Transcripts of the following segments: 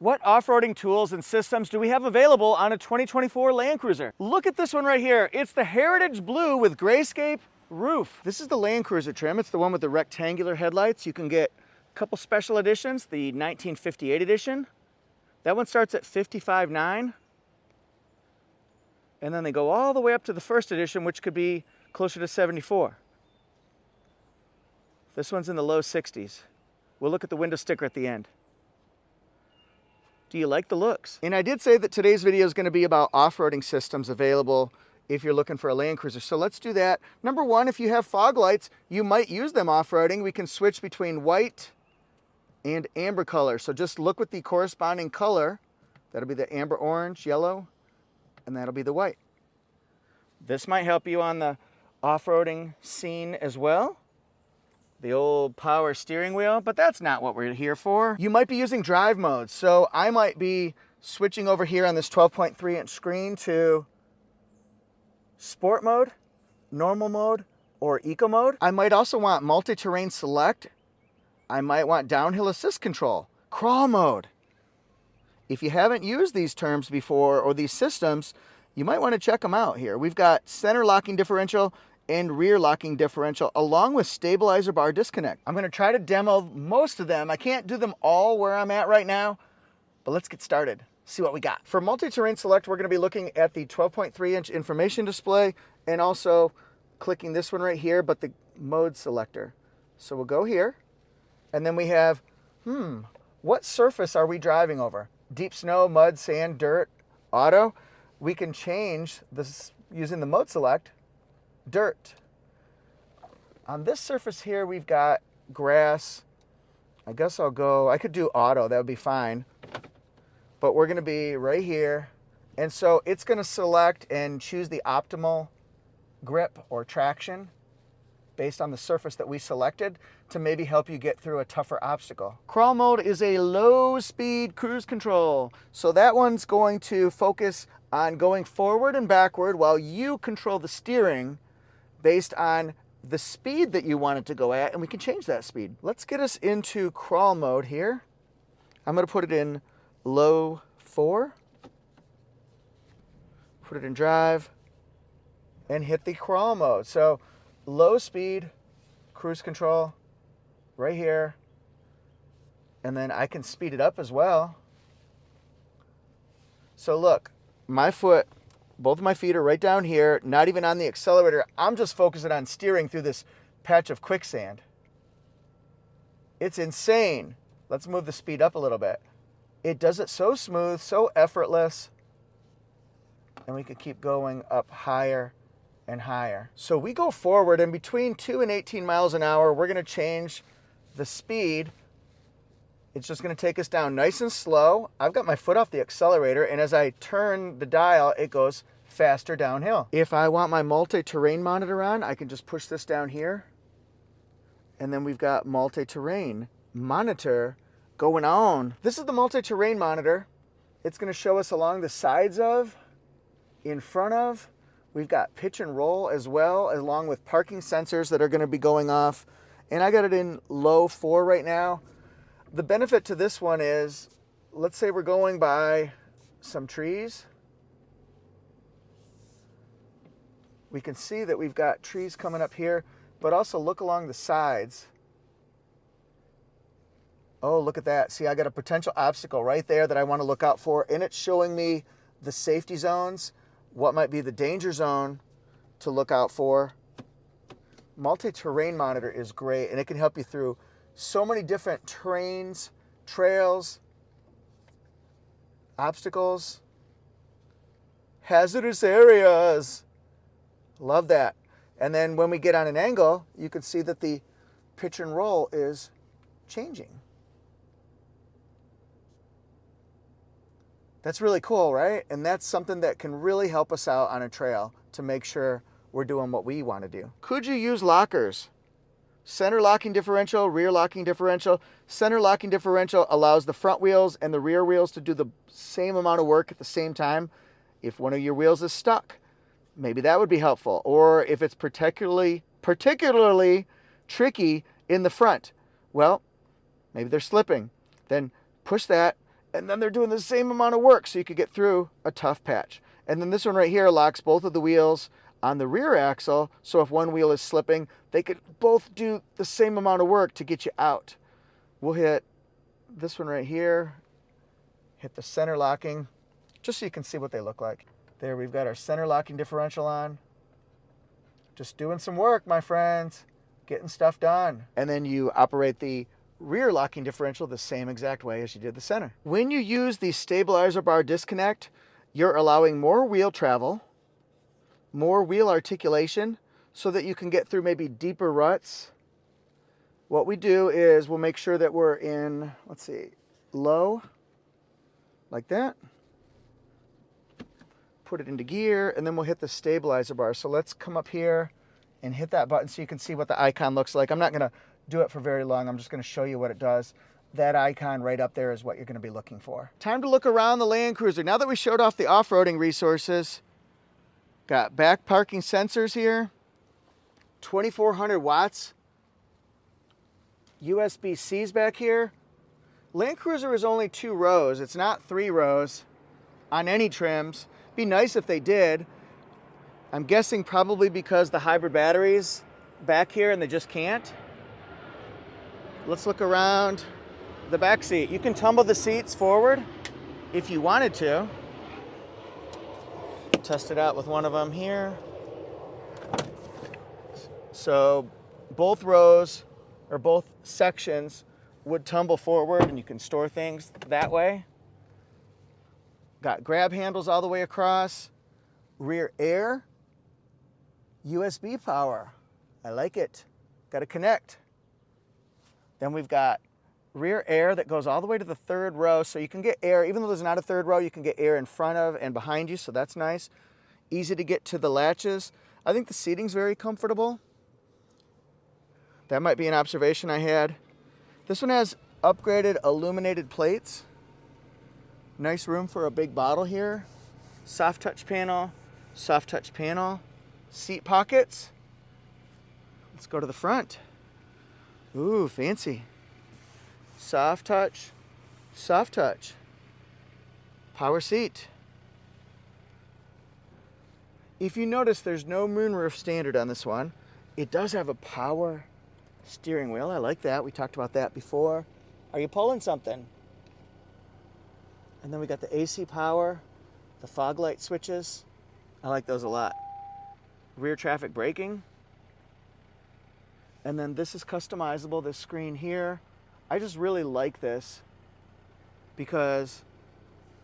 What off-roading tools and systems do we have available on a 2024 Land Cruiser? Look at this one right here. It's the Heritage Blue with Grayscape roof. This is the Land Cruiser trim. It's the one with the rectangular headlights. You can get a couple special editions, the 1958 edition. That one starts at $55,900. And then they go all the way up to the first edition, which could be closer to $74,000. This one's in the low 60s. We'll look at the window sticker at the end. Do you like the looks? And I did say that today's video is going to be about off-roading systems available if you're looking for a Land Cruiser. So let's do that. Number one, if you have fog lights, you might use them off-roading. We can switch between white and amber color. So just look with the corresponding color. That'll be the amber orange, yellow, and that'll be the white. This might help you on the off-roading scene as well. The old power steering wheel, but that's not what we're here for. You might be using drive modes. So I might be switching over here on this 12.3-inch screen to sport mode, normal mode, or eco mode. I might also want multi-terrain select. I might want downhill assist control, crawl mode. If you haven't used these terms before or these systems, you might want to check them out here. We've got center locking differential and rear locking differential along with stabilizer bar disconnect. I'm going to try to demo most of them. I can't do them all where I'm at right now, but let's get started. See what we got. For multi-terrain select, we're going to be looking at the 12.3-inch information display and also clicking this one right here, but the mode selector. So we'll go here and then we have, what surface are we driving over? Deep snow, mud, sand, dirt, auto. We can change this using the mode select. Dirt. On this surface here, we've got grass. I guess I could do auto, that would be fine. But we're gonna be right here. And so it's gonna select and choose the optimal grip or traction based on the surface that we selected to maybe help you get through a tougher obstacle. Crawl mode is a low speed cruise control. So that one's going to focus on going forward and backward while you control the steering based on the speed that you want it to go at, and we can change that speed. Let's get us into crawl mode here. I'm gonna put it in low 4, put it in drive, and hit the crawl mode. So low speed, cruise control, right here, and then I can speed it up as well. So look, my foot, both of my feet are right down here, not even on the accelerator. I'm just focusing on steering through this patch of quicksand. It's insane. Let's move the speed up a little bit. It does it so smooth, so effortless, and we could keep going up higher and higher. So we go forward, and between 2 and 18 miles an hour, we're gonna change the speed. It's just gonna take us down nice and slow. I've got my foot off the accelerator, and as I turn the dial, it goes faster downhill. If I want my multi-terrain monitor on, I can just push this down here, and then we've got multi-terrain monitor going on. This is the multi-terrain monitor. It's gonna show us along the sides of, in front of. We've got pitch and roll as well, along with parking sensors that are gonna be going off. And I got it in low 4 right now. The benefit to this one is, let's say we're going by some trees. We can see that we've got trees coming up here, but also look along the sides. Oh, look at that. See, I got a potential obstacle right there that I want to look out for, and it's showing me the safety zones, what might be the danger zone to look out for. Multi-terrain monitor is great, and it can help you through so many different terrains, trails, obstacles, hazardous areas. Love that. And then when we get on an angle, you can see that the pitch and roll is changing. That's really cool, right? And that's something that can really help us out on a trail to make sure we're doing what we want to do. Could you use lockers? Center locking differential, rear locking differential. Center locking differential allows the front wheels and the rear wheels to do the same amount of work at the same time. If one of your wheels is stuck, maybe that would be helpful. Or if it's particularly tricky in the front, well, maybe they're slipping. Then push that And then they're doing the same amount of work so you could get through a tough patch. And then this one right here locks both of the wheels on the rear axle, so if one wheel is slipping, they could both do the same amount of work to get you out. We'll hit this one right here, hit the center locking, just so you can see what they look like. There, we've got our center locking differential on. Just doing some work, my friends, getting stuff done. And then you operate the rear locking differential the same exact way as you did the center. When you use the stabilizer bar disconnect, you're allowing more wheel travel, more wheel articulation, so that you can get through maybe deeper ruts. What we do is we'll make sure that we're in, let's see, low, like that. Put it into gear, and then we'll hit the stabilizer bar. So let's come up here and hit that button so you can see what the icon looks like. I'm not gonna do it for very long. I'm just going to show you what it does. That icon right up there is what you're going to be looking for. Time to look around the Land Cruiser. Now that we showed off the off-roading resources, got back parking sensors here, 2400 watts, USB-Cs back here. Land Cruiser is only 2 rows. It's not 3 rows on any trims. Be nice if they did. I'm guessing probably because the hybrid batteries back here and they just can't. Let's look around the back seat. You can tumble the seats forward if you wanted to. Test it out with one of them here. So both rows or both sections would tumble forward and you can store things that way. Got grab handles all the way across. Rear air. USB power. I like it. Got to connect. Then we've got rear air that goes all the way to the 3rd row, so you can get air, even though there's not a 3rd row, you can get air in front of and behind you, so that's nice. Easy to get to the latches. I think the seating's very comfortable. That might be an observation I had. This one has upgraded illuminated plates. Nice room for a big bottle here. Soft touch panel, seat pockets. Let's go to the front. Ooh, fancy. Soft touch. Power seat. If you notice, there's no moonroof standard on this one. It does have a power steering wheel. I like that. We talked about that before. Are you pulling something? And then we got the AC power, the fog light switches. I like those a lot. Rear traffic braking. And then this is customizable, this screen here. I just really like this because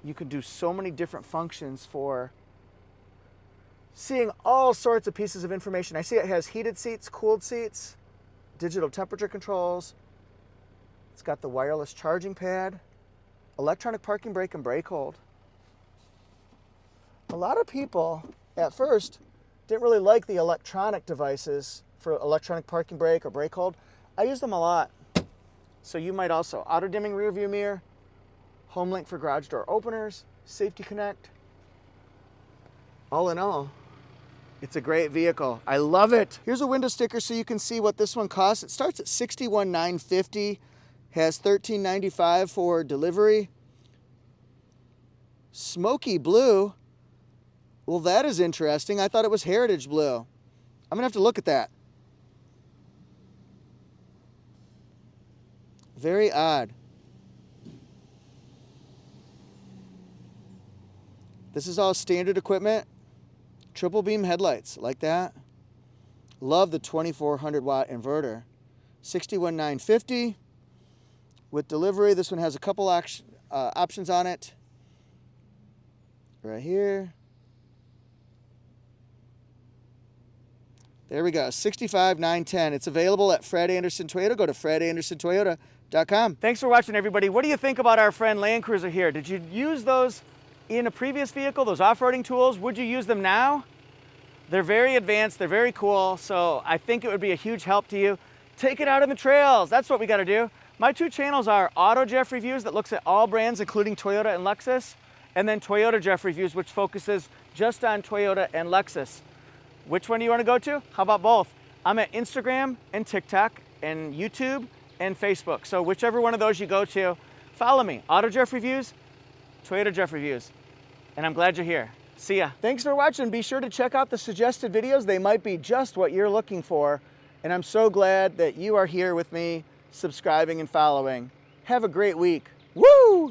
you can do so many different functions for seeing all sorts of pieces of information. I see it has heated seats, cooled seats, digital temperature controls. It's got the wireless charging pad, electronic parking brake and brake hold. A lot of people at first didn't really like the electronic devices for electronic parking brake or brake hold. I use them a lot. So you might also. Auto dimming rear view mirror, home link for garage door openers, safety connect. All in all, it's a great vehicle. I love it. Here's a window sticker so you can see what this one costs. It starts at $61,950, has $13.95 for delivery. Smoky blue. Well, that is interesting. I thought it was heritage blue. I'm gonna have to look at that. Very odd. This is all standard equipment. Triple beam headlights, like that. Love the 2400 watt inverter. $61,950. With delivery, this one has a couple options on it. Right here. There we go, $65,910. It's available at Fred Anderson Toyota. Go to fredandersontoyota.com. Thanks for watching, everybody. What do you think about our friend Land Cruiser here? Did you use those in a previous vehicle, those off-roading tools? Would you use them now? They're very advanced, they're very cool, so I think it would be a huge help to you. Take it out on the trails. That's what we got to do. My 2 channels are AutoJeff Reviews, that looks at all brands, including Toyota and Lexus, and then ToyotaJeff Reviews, which focuses just on Toyota and Lexus. Which one do you want to go to? How about both? I'm at Instagram and TikTok and YouTube and Facebook. So whichever one of those you go to, Follow me, AutoJeff Reviews, Jeff Reviews. And I'm glad you're here. See ya. Thanks for watching. Be sure to check out the suggested videos. They might be just what you're looking for. And I'm so glad that you are here with me, subscribing and following. Have a great week. Woo!